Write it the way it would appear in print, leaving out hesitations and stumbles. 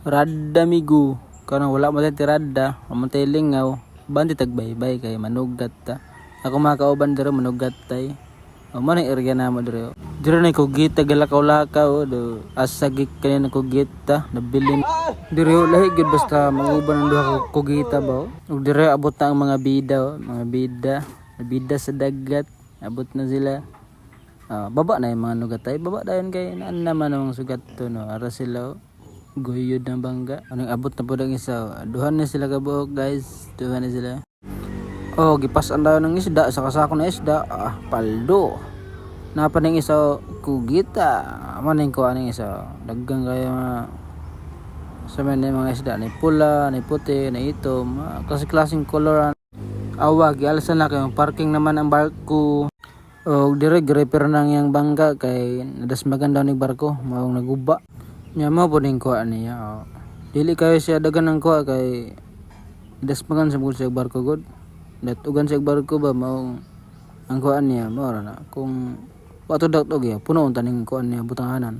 Radda migo. Karang wala mo ti radda, amantay lingaw. Bandi tagbaybay kay manugat ta. Ako makauban diro manugat tay. O man area na mo diro. Diro na ko gita galakaw-lakaw do asagik kanina ko gita nabilin. Diro lahi gid basta manguban ang duha ko gita ba. Ug diro abot na ang mga bida, bida sa dagat. Abot na sila. Baba na yung mga nugatay. Baba dayon kay naan naman ang sugat to no. Ara sila guyod ng bangga. Anong abot na po ng isa. Duhan na sila kabuok guys. Duhan na sila. Gipasan daw ng isda. Sa kasako na isda. Paldo. Napaning isa kugita. Maning ko aning isa. Daggang kaya sa mga isda. Na pula, na puti, na itom. Klase-klaseng koloran. Awag. Alasan na kayo. Parking naman ang barko. Direct repair nang yang bangga. Kay nadasmagan daw ni barko. Mawang naguba. Nya mo po ning kuha niya. Dili kayo siya dagan ng kuha kay dasmagan sa bulsa barko god. Datugan sa barko ba mao ang kuha niya mo na kung wato dak ya puno taning kuha niya butanganan.